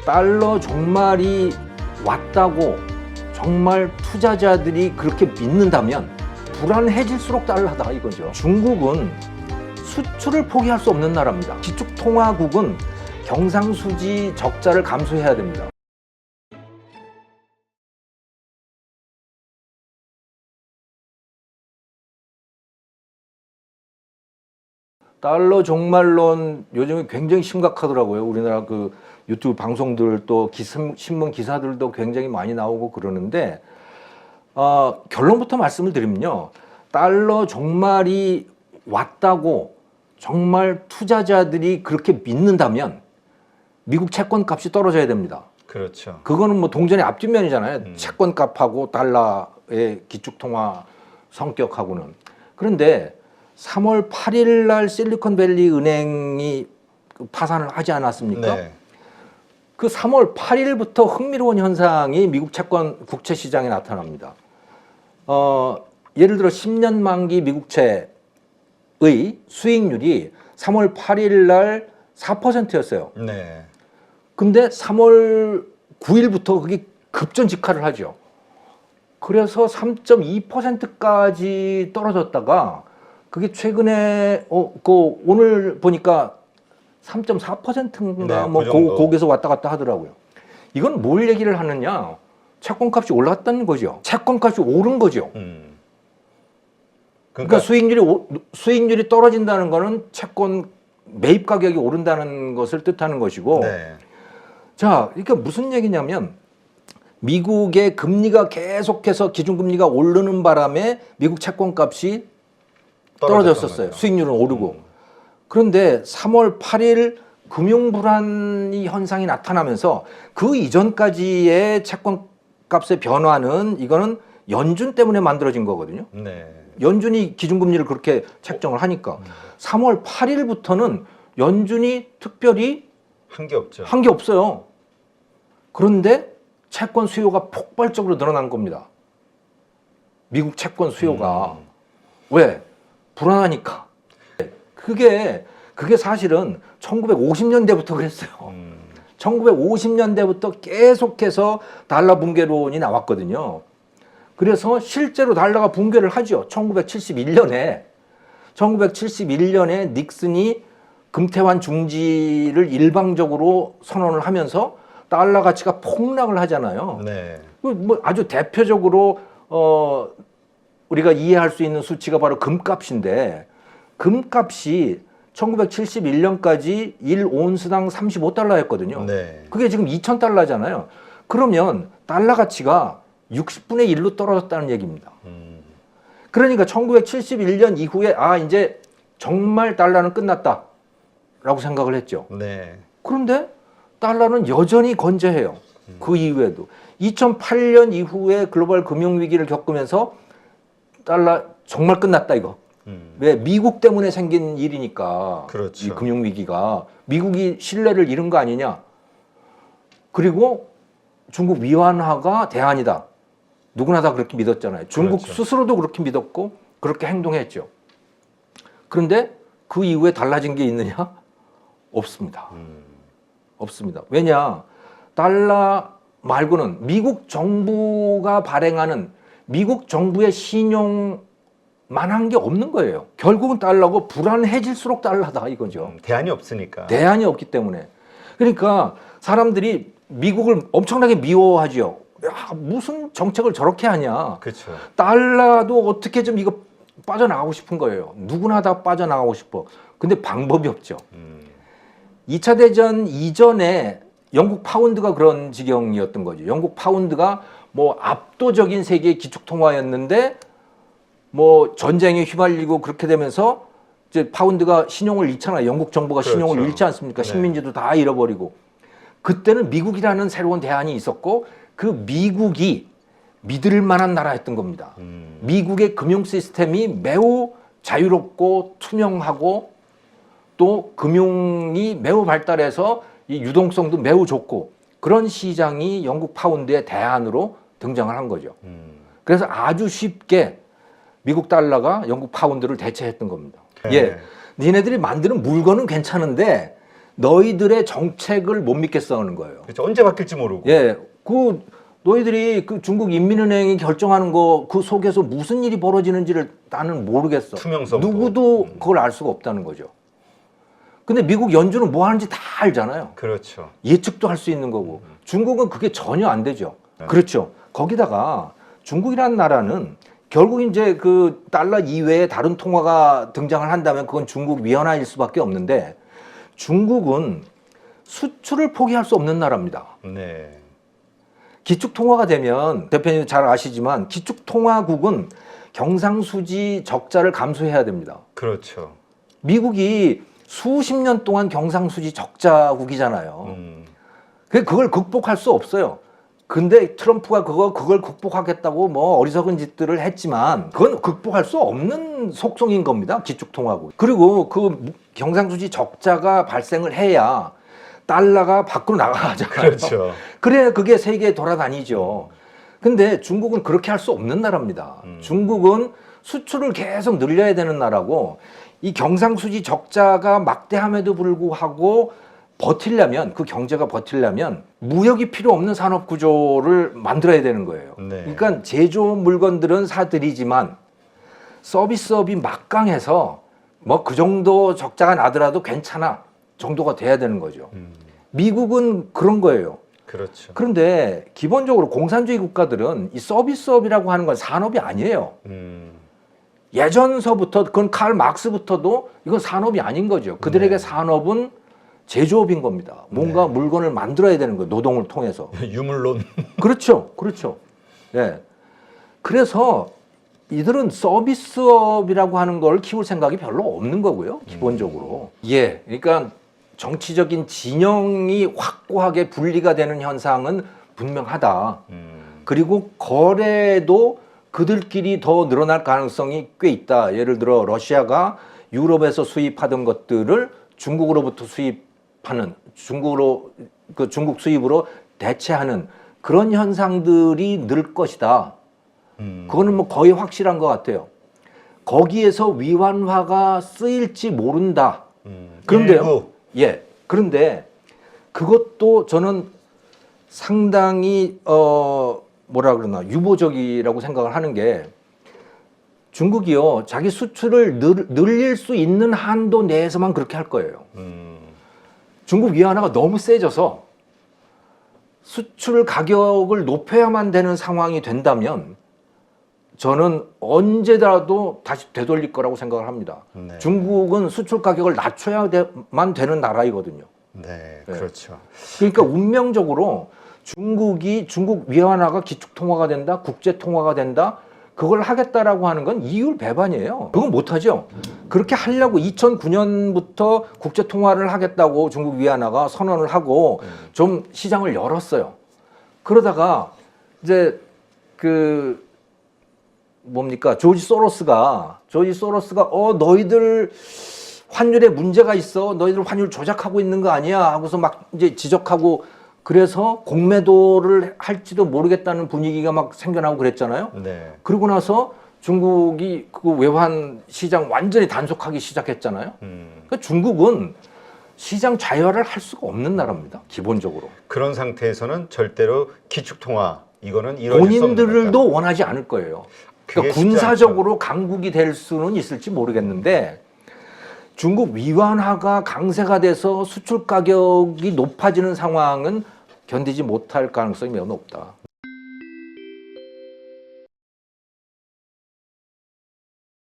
달러 종말이 왔다고 정말 투자자들이 그렇게 믿는다면 불안해질수록 달러다 이거죠. 중국은 수출을 포기할 수 없는 나라입니다. 기축통화국은 경상수지 적자를 감수해야 됩니다. 달러 종말론 요즘에 굉장히 심각하더라고요. 우리나라 그 유튜브 방송들 또 신문 기사들도 굉장히 많이 나오고 그러는데 결론부터 말씀을 드리면요. 달러 종말이 왔다고 정말 투자자들이 그렇게 믿는다면 미국 채권값이 떨어져야 됩니다. 그렇죠. 그거는 뭐 동전의 앞뒷면이잖아요. 채권값하고 달러의 기축통화 성격하고는. 그런데 3월 8일 날 실리콘밸리 은행이 파산을 하지 않았습니까? 네. 그 3월 8일부터 흥미로운 현상이 미국 채권 국채 시장에 나타납니다. 예를 들어 10년 만기 미국채의 수익률이 3월 8일 날 4%였어요. 네. 근데 3월 9일부터 그게 급전직하를 하죠. 그래서 3.2%까지 떨어졌다가 그게 최근에 오늘 보니까 3.4%인가 네, 뭐 그 정도. 거기서 왔다 갔다 하더라고요. 이건 뭘 얘기를 하느냐? 채권값이 올랐다는 거죠. 채권값이 오른 거죠. 그러니까 수익률이 떨어진다는 거는 채권 매입 가격이 오른다는 것을 뜻하는 것이고. 네. 자, 그러니까 무슨 얘기냐면 미국의 금리가 계속해서 기준금리가 오르는 바람에 미국 채권값이 떨어졌었어요. 수익률은 오르고. 그런데 3월 8일 금융불안이 현상이 나타나면서 그 이전까지의 채권값의 변화는 이거는 연준 때문에 만들어진 거거든요. 네. 연준이 기준금리를 그렇게 책정을 하니까 3월 8일부터는 연준이 특별히 한 게 없죠. 한 게 없어요. 그런데 채권 수요가 폭발적으로 늘어난 겁니다. 미국 채권 수요가. 왜? 불안하니까. 그게 사실은 1950년대부터 그랬어요. 1950년대부터 계속해서 달러 붕괴론이 나왔거든요. 그래서 실제로 달러가 붕괴를 하죠. 1971년에 닉슨이 금태환 중지를 일방적으로 선언을 하면서 달러 가치가 폭락을 하잖아요. 네. 뭐 아주 대표적으로 우리가 이해할 수 있는 수치가 바로 금값인데, 금값이 1971년까지 1온스당 35달러였거든요. 네. 그게 지금 2000달러잖아요. 그러면 달러 가치가 60분의 1로 떨어졌다는 얘기입니다. 그러니까 1971년 이후에 이제 정말 달러는 끝났다라고 생각을 했죠. 네. 그런데 달러는 여전히 건재해요. 그 이후에도. 2008년 이후에 글로벌 금융위기를 겪으면서 달러 정말 끝났다 이거. 왜? 미국 때문에 생긴 일이니까. 그렇죠. 이 금융위기가. 미국이 신뢰를 잃은 거 아니냐. 그리고 중국 위안화가 대안이다. 누구나 다 그렇게 믿었잖아요. 중국 그렇죠. 스스로도 그렇게 믿었고 그렇게 행동했죠. 그런데 그 이후에 달라진 게 있느냐? 없습니다. 없습니다. 왜냐? 달러 말고는 미국 정부가 발행하는 미국 정부의 신용만한 게 없는 거예요. 결국은 달러고 불안해질수록 달러다 이거죠. 대안이 없으니까. 대안이 없기 때문에. 그러니까 사람들이 미국을 엄청나게 미워하죠. 야, 무슨 정책을 저렇게 하냐. 그렇죠. 달러도 어떻게 좀 이거 빠져나가고 싶은 거예요. 누구나 다 빠져나가고 싶어. 근데 방법이 없죠. 2차 대전 이전에 영국 파운드가 그런 지경이었던 거죠. 영국 파운드가 뭐 압도적인 세계의 기축통화였는데 뭐 전쟁에 휘말리고 그렇게 되면서 이제 파운드가 신용을 잃잖아요. 영국 정부가 그렇죠. 신용을 잃지 않습니까? 네. 식민지도 다 잃어버리고. 그때는 미국이라는 새로운 대안이 있었고 그 미국이 믿을 만한 나라였던 겁니다. 미국의 금융 시스템이 매우 자유롭고 투명하고 또 금융이 매우 발달해서 이 유동성도 매우 좋고 그런 시장이 영국 파운드의 대안으로 등장을 한 거죠. 그래서 아주 쉽게 미국 달러가 영국 파운드를 대체했던 겁니다. 네. 예, 니네들이 만드는 물건은 괜찮은데 너희들의 정책을 못 믿겠어 하는 거예요. 그렇죠. 언제 바뀔지 모르고. 예, 그 너희들이 그 중국 인민은행이 결정하는 거 그 속에서 무슨 일이 벌어지는지를 나는 모르겠어. 투명성도. 누구도 그걸 알 수가 없다는 거죠. 근데 미국 연준은 뭐 하는지 다 알잖아요. 그렇죠. 예측도 할 수 있는 거고. 중국은 그게 전혀 안 되죠. 네. 그렇죠. 거기다가 중국이라는 나라는 결국 이제 그 달러 이외에 다른 통화가 등장을 한다면 그건 중국 위안화일 수밖에 없는데 중국은 수출을 포기할 수 없는 나라입니다. 네. 기축통화가 되면 대표님 잘 아시지만 기축통화국은 경상수지 적자를 감수해야 됩니다. 그렇죠. 미국이 수십 년 동안 경상수지 적자국이잖아요. 그걸 극복할 수 없어요. 근데 트럼프가 그걸 극복하겠다고 뭐 어리석은 짓들을 했지만 그건 극복할 수 없는 속성인 겁니다. 기축통화국. 그리고 그 경상수지 적자가 발생을 해야 달러가 밖으로 나가잖아요. 그렇죠. 그래야 그게 세계에 돌아다니죠. 근데 중국은 그렇게 할 수 없는 나라입니다. 중국은 수출을 계속 늘려야 되는 나라고 이 경상수지 적자가 막대함에도 불구하고 버틸려면 그 경제가 버틸려면 무역이 필요 없는 산업 구조를 만들어야 되는 거예요. 네. 그러니까 제조 물건들은 사들이지만 서비스업이 막강해서 뭐 그 정도 적자가 나더라도 괜찮아 정도가 돼야 되는 거죠. 미국은 그런 거예요. 그렇죠. 그런데 기본적으로 공산주의 국가들은 이 서비스업이라고 하는 건 산업이 아니에요. 예전서부터 그건 칼 막스부터도 이건 산업이 아닌 거죠. 그들에게 네. 산업은 제조업인 겁니다. 뭔가 물건을 만들어야 되는 거예요. 노동을 통해서. 유물론. 그렇죠. 그렇죠. 예. 그래서 이들은 서비스업이라고 하는 걸 키울 생각이 별로 없는 거고요. 기본적으로. 예. 그러니까 정치적인 진영이 확고하게 분리가 되는 현상은 분명하다. 그리고 거래도 그들끼리 더 늘어날 가능성이 꽤 있다. 예를 들어 러시아가 유럽에서 수입하던 것들을 중국으로부터 수입하는 중국 수입으로 대체하는 그런 현상들이 늘 것이다. 그거는 뭐 거의 확실한 것 같아요. 거기에서 위안화가 쓰일지 모른다. 그런데요. 일부. 예. 그런데 그것도 저는 상당히 뭐라 그러나 유보적이라고 생각을 하는 게 중국이요. 자기 수출을 늘릴 수 있는 한도 내에서만 그렇게 할 거예요. 중국 위안화가 너무 세져서 수출 가격을 높여야만 되는 상황이 된다면 저는 언제라도 다시 되돌릴 거라고 생각을 합니다. 네. 중국은 수출 가격을 낮춰야만 되는 나라이거든요. 네, 네. 그렇죠. 그러니까 운명적으로 중국 위안화가 기축통화가 된다, 국제통화가 된다, 그걸 하겠다라고 하는 건 이율 배반이에요. 그건 못하죠. 그렇게 하려고 2009년부터 국제통화를 하겠다고 중국 위안화가 선언을 하고 좀 시장을 열었어요. 그러다가 이제 조지 소로스가 너희들 환율에 문제가 있어. 너희들 환율 조작하고 있는 거 아니야? 하고서 막 이제 지적하고 그래서 공매도를 할지도 모르겠다는 분위기가 막 생겨나고 그랬잖아요. 네. 그러고 나서 중국이 그 외환 시장 완전히 단속하기 시작했잖아요. 그러니까 중국은 시장 자유화를 할 수가 없는 나라입니다. 기본적으로. 그런 상태에서는 절대로 기축통화 이거는 이뤄질 수 없는 본인들도 거다. 원하지 않을 거예요. 그게 그러니까 쉽지 군사적으로 강국이 될 수는 있을지 모르겠는데 중국 위안화가 강세가 돼서 수출 가격이 높아지는 상황은 견디지 못할 가능성이 매우 높다.